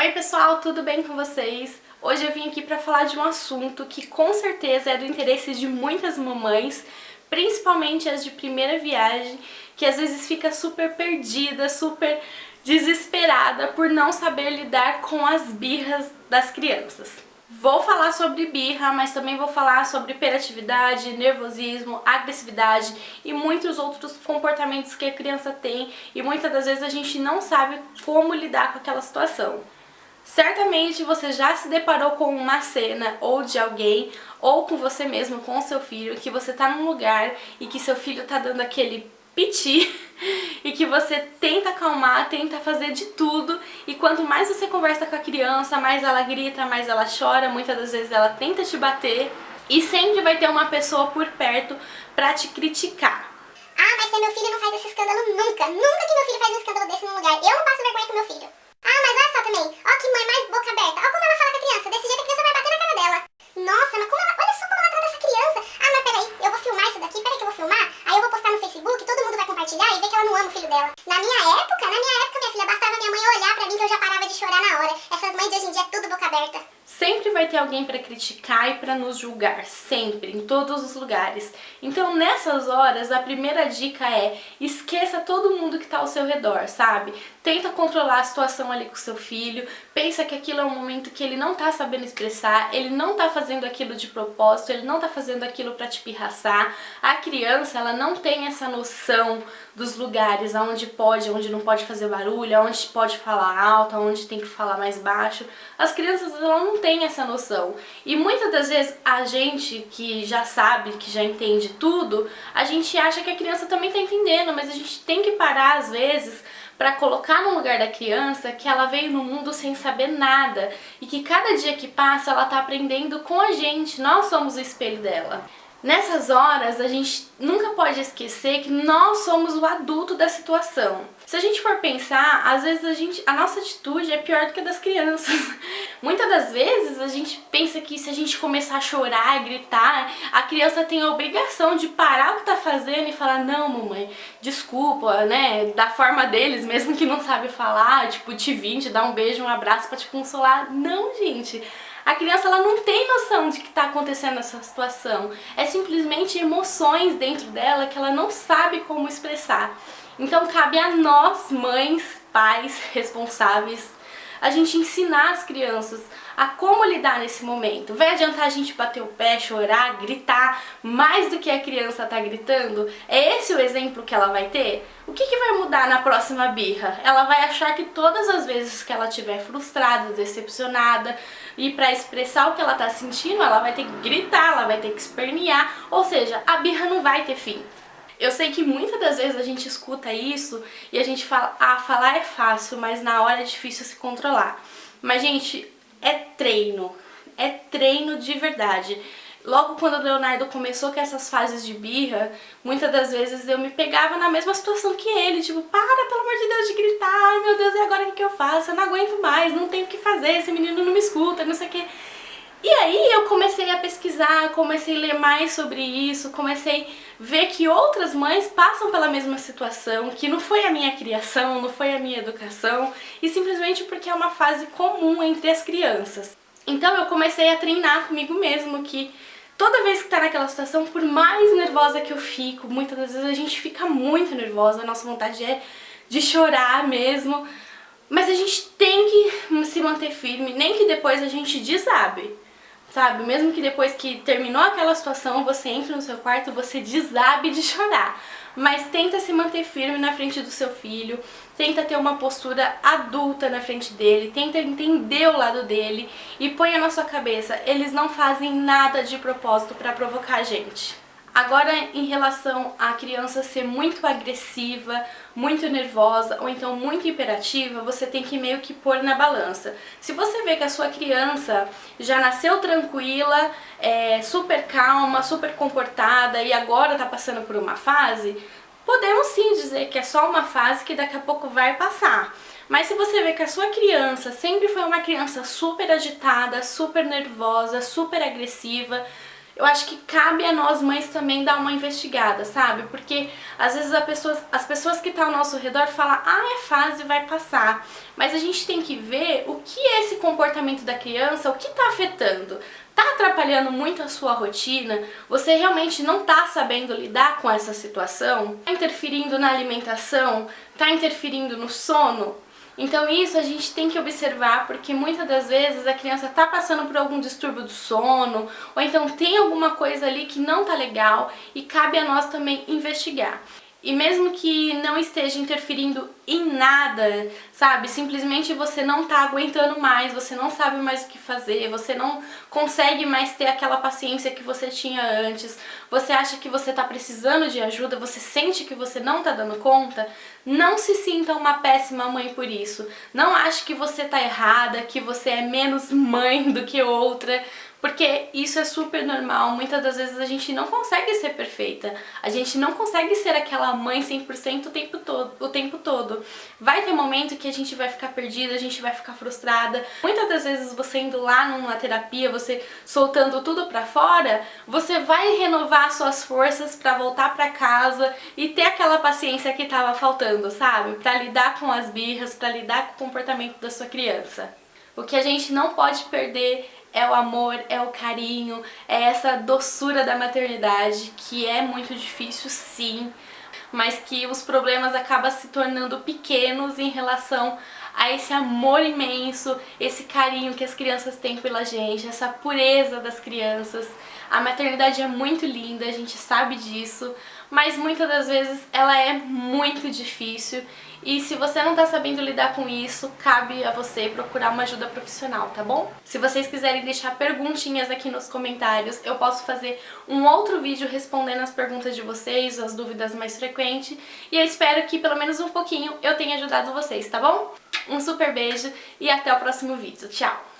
Oi pessoal, tudo bem com vocês? Hoje eu vim aqui para falar de um assunto que com certeza é do interesse de muitas mamães, principalmente as de primeira viagem, que às vezes fica super perdida, super desesperada por não saber lidar com as birras das crianças. Vou falar sobre birra, mas também vou falar sobre hiperatividade, nervosismo, agressividade e muitos outros comportamentos que a criança tem e muitas das vezes a gente não sabe como lidar com aquela situação. Certamente você já se deparou com uma cena ou de alguém ou com você mesmo, com o seu filho, que você tá num lugar e que seu filho tá dando aquele piti e que você tenta acalmar, tenta fazer de tudo e quanto mais você conversa com a criança, mais ela grita, mais ela chora, muitas das vezes ela tenta te bater e sempre vai ter uma pessoa por perto pra te criticar. Ah, mas meu filho não faz esse escândalo nunca. Nunca que meu filho faz um escândalo desse num lugar. Eu não passo vergonha com meu filho. Ah, mas olha só também. Ó que mãe mais boca aberta. Ó como ela fala com a criança. Desse jeito a criança vai bater na cara dela. Nossa, mas como ela... Olha só como ela trata essa criança. Ah, mas peraí. Eu vou filmar isso daqui. Peraí que eu vou filmar. Aí eu vou postar no Facebook. Todo mundo vai compartilhar e ver que ela não ama o filho dela. Na minha época, minha filha, bastava minha mãe olhar pra mim que eu já parava de chorar na hora. Essas mães de hoje em dia é tudo boca aberta. Sempre vai ter alguém para criticar e para nos julgar, sempre, em todos os lugares. Então nessas horas a primeira dica é esqueça todo mundo que está ao seu redor, sabe? Tenta controlar a situação ali com seu filho, pensa que aquilo é um momento que ele não tá sabendo expressar, ele não tá fazendo aquilo de propósito, ele não tá fazendo aquilo para te pirraçar. A criança, ela não tem essa noção dos lugares aonde pode, onde não pode fazer barulho, aonde pode falar alto, aonde tem que falar mais baixo. As crianças, elas não têm essa noção. E muitas das vezes a gente que já sabe, que já entende tudo, a gente acha que a criança também tá entendendo, mas a gente tem que parar às vezes para colocar no lugar da criança que ela veio no mundo sem saber nada e que cada dia que passa ela tá aprendendo com a gente, nós somos o espelho dela. Nessas horas, a gente nunca pode esquecer que nós somos o adulto da situação. Se a gente for pensar, às vezes a nossa atitude é pior do que a das crianças. Muitas das vezes a gente pensa que se a gente começar a chorar, gritar, a criança tem a obrigação de parar o que tá fazendo e falar: não, mamãe, desculpa, né? Da forma deles, mesmo que não sabe falar, tipo, te vir, te dar um beijo, um abraço pra te consolar. Não, gente. A criança, ela não tem noção de que está acontecendo essa situação. É simplesmente emoções dentro dela que ela não sabe como expressar. Então cabe a nós, mães, pais, responsáveis, a gente ensinar as crianças a como lidar nesse momento. Vai adiantar a gente bater o pé, chorar, gritar mais do que a criança tá gritando? É esse o exemplo que ela vai ter? O que vai mudar na próxima birra? Ela vai achar que todas as vezes que ela estiver frustrada, decepcionada, e para expressar o que ela tá sentindo, ela vai ter que gritar, ela vai ter que espernear, ou seja, a birra não vai ter fim. Eu sei que muitas das vezes a gente escuta isso e a gente fala: ah, falar é fácil, mas na hora é difícil se controlar. Mas, gente, é treino de verdade. Logo quando o Leonardo começou com essas fases de birra, muitas das vezes eu me pegava na mesma situação que ele, tipo, para, pelo amor de Deus, de gritar, ai meu Deus, e agora o que eu faço? Eu não aguento mais, não tenho o que fazer, esse menino não me escuta, não sei o que. E aí eu comecei a pesquisar, comecei a ler mais sobre isso, comecei a ver que outras mães passam pela mesma situação, que não foi a minha criação, não foi a minha educação, e simplesmente porque é uma fase comum entre as crianças. Então eu comecei a treinar comigo mesmo que toda vez que tá naquela situação, por mais nervosa que eu fico, muitas das vezes a gente fica muito nervosa, a nossa vontade é de chorar mesmo, mas a gente tem que se manter firme, nem que depois a gente desabe. Sabe, mesmo que depois que terminou aquela situação, você entre no seu quarto, você desabe de chorar. Mas tenta se manter firme na frente do seu filho, tenta ter uma postura adulta na frente dele, tenta entender o lado dele e ponha na sua cabeça, eles não fazem nada de propósito para provocar a gente. Agora, em relação à criança ser muito agressiva, muito nervosa ou então muito hiperativa, você tem que meio que pôr na balança. Se você vê que a sua criança já nasceu tranquila, super calma, super comportada e agora tá passando por uma fase, podemos sim dizer que é só uma fase que daqui a pouco vai passar. Mas se você vê que a sua criança sempre foi uma criança super agitada, super nervosa, super agressiva, eu acho que cabe a nós mães também dar uma investigada, sabe? Porque às vezes as pessoas que estão ao nosso redor falam, ah, é fase, vai passar. Mas a gente tem que ver o que é esse comportamento da criança, o que está afetando. Tá atrapalhando muito a sua rotina? Você realmente não tá sabendo lidar com essa situação? Tá interferindo na alimentação? Tá interferindo no sono? Então isso a gente tem que observar, porque muitas das vezes a criança tá passando por algum distúrbio do sono, ou então tem alguma coisa ali que não tá legal e cabe a nós também investigar. E mesmo que não esteja interferindo em nada, sabe? Simplesmente você não tá aguentando mais, você não sabe mais o que fazer, você não consegue mais ter aquela paciência que você tinha antes, você acha que você tá precisando de ajuda, você sente que você não tá dando conta, não se sinta uma péssima mãe por isso. Não ache que você tá errada, que você é menos mãe do que outra, porque isso é super normal. Muitas das vezes a gente não consegue ser perfeita, a gente não consegue ser aquela mãe 100% o tempo todo. Vai ter momento que a gente vai ficar perdida, a gente vai ficar frustrada. Muitas das vezes você indo lá numa terapia, você soltando tudo pra fora, você vai renovar suas forças pra voltar pra casa e ter aquela paciência que tava faltando, sabe? Pra lidar com as birras, pra lidar com o comportamento da sua criança. O que a gente não pode perder é o amor, é o carinho, é essa doçura da maternidade, que é muito difícil sim, mas que os problemas acabam se tornando pequenos em relação a esse amor imenso, esse carinho que as crianças têm pela gente, essa pureza das crianças. A maternidade é muito linda, a gente sabe disso, mas muitas das vezes ela é muito difícil e se você não tá sabendo lidar com isso, cabe a você procurar uma ajuda profissional, tá bom? Se vocês quiserem deixar perguntinhas aqui nos comentários, eu posso fazer um outro vídeo respondendo as perguntas de vocês, as dúvidas mais frequentes, e eu espero que pelo menos um pouquinho eu tenha ajudado vocês, tá bom? Um super beijo e até o próximo vídeo. Tchau!